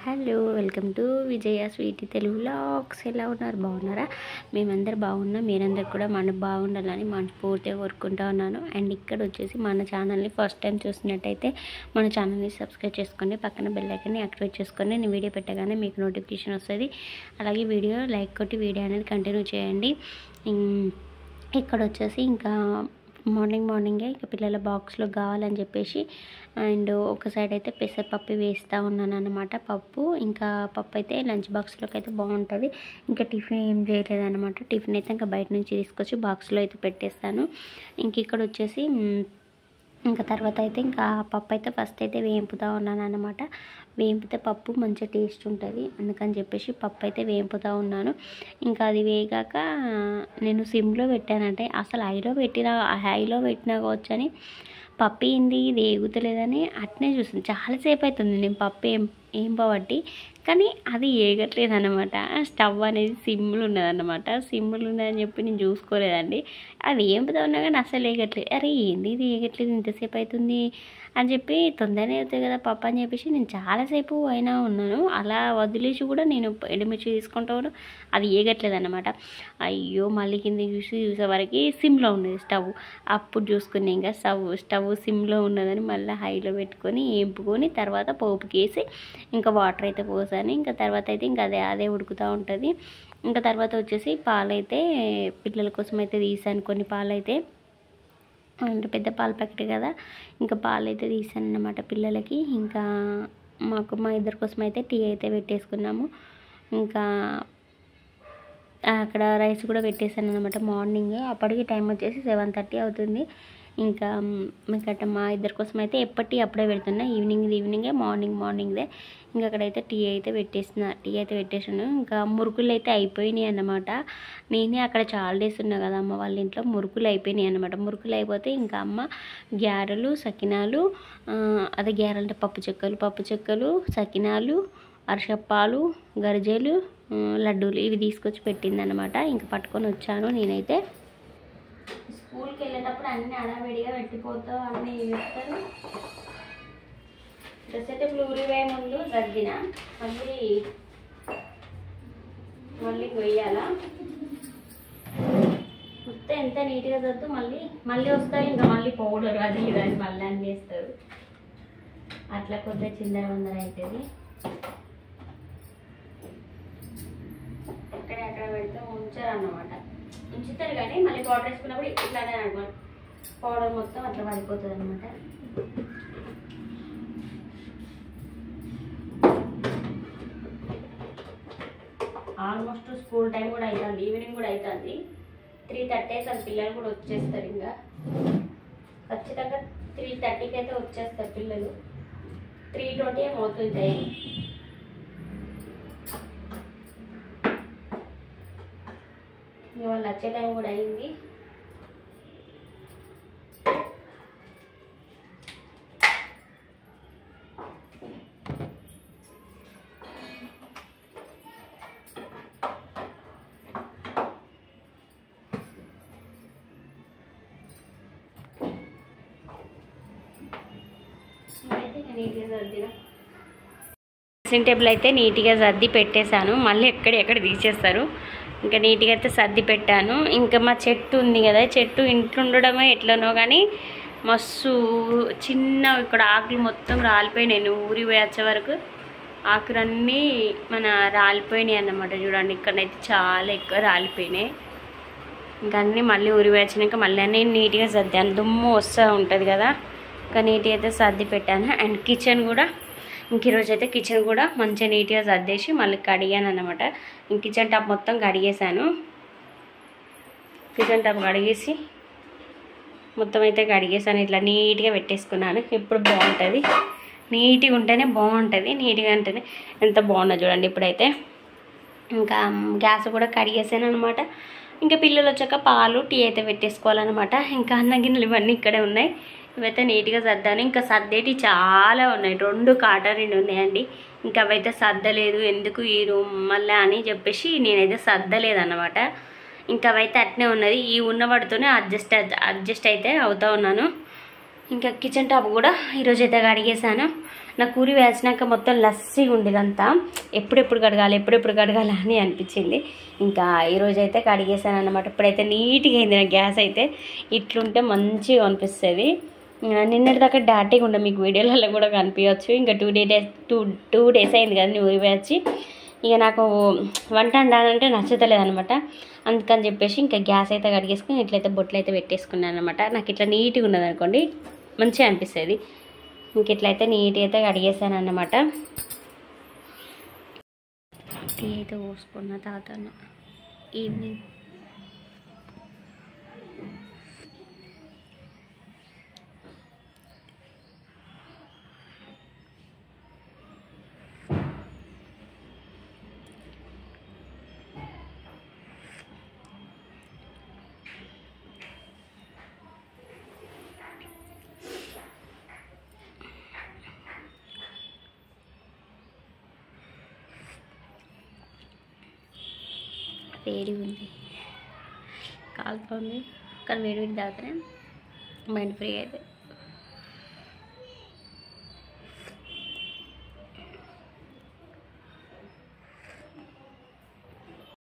Hello welcome to Vijaya Sweety Telugu vlogs. ఎలా ఉన్నారు? బాగున్నారా? మేమందరూ బాగున్నాం. మీరందరూ కూడా మనకు బాగుండాలని మనస్ఫూర్తిగా కోరుకుంటా ఉన్నాను. అండ్ ఇక్కడ వచ్చేసి మన ఛానల్ని ఫస్ట్ టైం చూసినట్టయితే మన ఛానల్ని సబ్స్క్రైబ్ చేసుకోండి, పక్కన బెల్ ఐకాన్ని యాక్టివేట్ చేసుకోండి. నేను వీడియో పెట్టగానే మీకు నోటిఫికేషన్ వస్తుంది. అలాగే వీడియో లైక్ కొట్టి వీడియో అనేది కంటిన్యూ చేయండి. ఇక్కడ వచ్చేసి ఇంకా మార్నింగే ఇంకా పిల్లల బాక్స్లో కావాలని చెప్పేసి అండ్ ఒక సైడ్ అయితే పెసరపప్పు వేస్తూ ఉన్నాను అన్నమాట. పప్పు అయితే లంచ్ బాక్స్లోకి అయితే బాగుంటుంది. ఇంకా టిఫిన్ ఏం చేయలేదన్నమాట. టిఫిన్ అయితే ఇంకా బయట నుంచి తీసుకొచ్చి బాక్స్లో అయితే పెట్టేస్తాను. ఇక్కడ వచ్చేసి ఇంకా తర్వాత అయితే ఇంకా పప్పు అయితే ఫస్ట్ అయితే వేంపుతూ ఉన్నాను అన్నమాట. వేంపితే పప్పు మంచిగా టేస్ట్ ఉంటుంది, అందుకని చెప్పేసి పప్పు అయితే వేంపుతూ ఉన్నాను. ఇంకా అది వేగాక నేను సిమ్లో పెట్టానంటే అసలు హైలో పెట్టినా కావచ్చు అని పప్పు ఏంది వేగుతలేదని అట్నే చూస్తుంది. చాలాసేపు అవుతుంది నేను పప్పు ఏం పోబట్టి, కానీ అది వేగట్లేదు అనమాట. స్టవ్ అనేది సిమ్లో ఉన్నదన్నమాట. సిమ్లో ఉన్నదని చెప్పి నేను చూసుకోలేదండి. అది వేంపుతా ఉన్నా కానీ అసలు వేగట్లేదు. అరే ఏంది ఇది వేగట్లేదు, ఇంతసేపు అవుతుంది అని చెప్పి తొందరనే అవుతుంది కదా పప్పు అని చెప్పేసి నేను చాలాసేపు అయినా ఉన్నాను. అలా వదిలేసి కూడా నేను ఎండుమిర్చి తీసుకుంటాను, అది వేగట్లేదు అనమాట. అయ్యో మళ్ళీ కింద చూసేవరకు సిమ్లో ఉన్నది స్టవ్. అప్పుడు చూసుకుని ఇంకా స్టవ్ సిమ్లో ఉన్నదని మళ్ళీ హైలో పెట్టుకొని వేంపుకొని తర్వాత పోపుకేసి ఇంకా వాటర్ అయితే పోసాను. ఇంకా తర్వాత అయితే ఇంకా అదే ఉడుకుతూ ఉంటుంది. ఇంకా తర్వాత వచ్చేసి పాలైతే పిల్లల కోసం అయితే తీసాను. కొన్ని పాలైతే అంటే పెద్ద పాల ప్యాకెట్ కదా, ఇంకా పాలు అయితే తీసాను అన్నమాట పిల్లలకి. ఇంకా మా ఇద్దరి కోసం అయితే టీ అయితే పెట్టేసుకున్నాము. ఇంకా అక్కడ రైస్ కూడా పెట్టేశాను అనమాట మార్నింగ్. అప్పటికి టైం వచ్చేసి 7:30 అవుతుంది. ఇంకా మా ఇద్దరి కోసం అయితే అప్పుడే పెడుతున్నా. ఈవినింగే మార్నింగ్దే. ఇంకా అక్కడైతే టీ అయితే పెట్టేసాను. ఇంకా మురుకులు అయితే అయిపోయినాయి అన్నమాట. నేనే అక్కడ చాలా డేస్ ఉన్నా కదా అమ్మ వాళ్ళ ఇంట్లో, మురుకులు అయిపోయినాయి అన్నమాట. మురుకులు అయిపోతే ఇంకా అమ్మ గ్యారెలు, సకినాలు, అదే గ్యారెలు అంటే పప్పు చెక్కలు, సకినాలు, అరసప్పాలు, గరిజెలు, లడ్డూలు ఇవి తీసుకొచ్చి పెట్టిందనమాట. ఇంకా పట్టుకొని వచ్చాను. నేనైతే స్కూల్కి వెళ్ళేటప్పుడు అన్నీ అడావిడిగా పెట్టిపోతావు, అన్నీ చేస్తారు. డ్రెస్ అయితే ప్లూరివే ముందు సర్దిన, మళ్ళీ కొయ్యాలా వస్తే ఎంత నీట్గా సర్దు మళ్ళీ వస్తాయి. ఇంకా మళ్ళీ పౌడర్ అది ఇది మళ్ళీ అని చేస్తారు. అట్లా కొద్దిగా చిందర వందర అవుతుంది. ఎక్కడ పెడితే ఉంచారు అన్నమాట. ఉంచుతారు కానీ మళ్ళీ పౌడర్ వేసుకున్నప్పుడు ఇట్లానే అనమాట, పౌడర్ మొత్తం అట్లా పడిపోతుంది అనమాట. ఆల్మోస్ట్ స్కూల్ టైం కూడా అవుతుంది, ఈవినింగ్ కూడా అవుతుంది. 3:30 అసలు పిల్లలు కూడా వచ్చేస్తారు. ఇంకా ఖచ్చితంగా 3:30కి అయితే వచ్చేస్తారు పిల్లలు. 3:20 ఏమవుతుంది టైం. వాళ్ళు వచ్చే టైం కూడా అయింది. డ్రెస్సింగ్ టేబుల్ అయితే నీట్గా సర్ది పెట్టేశాను. మళ్ళీ ఎక్కడ తీసేస్తారు. ఇంకా నీట్గా అయితే సర్ది పెట్టాను. ఇంకా మా చెట్టు ఉంది కదా, చెట్టు ఇంట్లో ఉండడమే ఎట్లనో కానీ మస్తు చిన్న ఇక్కడ ఆకులు మొత్తం రాలిపోయినాయి. నేను ఊరి పోయి వచ్చే వరకు ఆకులన్నీ రాలిపోయినాయి అన్నమాట. చూడండి ఇక్కడైతే చాలా ఎక్కువ రాలిపోయినాయి. ఇంకా అన్నీ మళ్ళీ ఊరి పోయి వచ్చినాక మళ్ళీ అన్నీ నీట్గా సర్దాను. దుమ్ము వస్తూ ఉంటుంది కదా, ఇంకా నీట్గా అయితే సర్ది పెట్టాను. అండ్ కిచెన్ కూడా ఈరోజు అయితే కిచెన్ కూడా మంచిగా నీట్గా సర్దేసి మళ్ళీ కడిగాను అన్నమాట. కిచెన్ టాప్ మొత్తం కడిగేసాను. కిచెన్ టాప్ కడిగేసి మొత్తం అయితే కడిగేసాను. ఇట్లా నీట్గా పెట్టేసుకున్నాను. ఇప్పుడు బాగుంటుంది, నీట్గా ఉంటేనే బాగుంటుంది. నీట్గా ఉంటేనే ఎంత బాగుందో చూడండి. ఇప్పుడైతే ఇంకా గ్యాస్ కూడా కడిగేసాను అనమాట. ఇంకా పిల్లలు వచ్చాక పాలు, టీ అయితే పెట్టేసుకోవాలన్నమాట. ఇంకా అన్న గిన్నెలు ఇవన్నీ ఇక్కడే ఉన్నాయి. ఇవైతే నీట్గా సర్దాను. ఇంకా సర్దేటి చాలా ఉన్నాయి, 2 కాటన్ ఉన్నాయండి. ఇంకా అవైతే సర్దలేదు. ఎందుకు ఈ రూమ్ మళ్ళీ అని చెప్పేసి నేనైతే సర్దలేదన్నమాట. ఇంకా అవైతే అట్నే ఉన్నది. ఈ ఉన్న వాటితోనే అడ్జస్ట్ అయితే అవుతూ ఉన్నాను. ఇంకా కిచెన్ టాప్ కూడా ఈరోజు అయితే కడిగేసాను. నా కూరి వేసినాక మొత్తం లస్సీగా ఉండేదంతా. ఎప్పుడెప్పుడు కడగాలి అని అనిపించింది. ఇంకా ఈరోజు అయితే కడిగేసాను అన్నమాట. ఇప్పుడైతే నీట్గా అయింది నా గ్యాస్ అయితే. ఇట్లుంటే మంచిగా అనిపిస్తుంది. నిన్నటి దాకా డాటీగా ఉండే, మీకు వీడియోలలో కూడా కనిపించవచ్చు. ఇంకా 2 డేస్ అయింది కదా న్యూ ఇయర్ వచ్చి. ఇక నాకు వంట వండాలంటే నచ్చుతలేదు అనమాట. అందుకని చెప్పేసి ఇంకా గ్యాస్ అయితే కడిగేసుకుని ఇట్లయితే బొట్లు అయితే పెట్టేసుకున్నాను అనమాట. నాకు ఇట్లా నీట్గా ఉన్నది అనుకోండి మంచిగా అనిపిస్తుంది. ఇంక ఇట్లయితే నీట్గా అయితే కడిగేసాను అన్నమాట. టీ అయితే పోసుకున్న తాగుతాను ఈవినింగ్. వేడి ఉంది, కాలుతుంది, కానీ వేడి తాగితేనే మైండ్ ఫ్రీ అయితే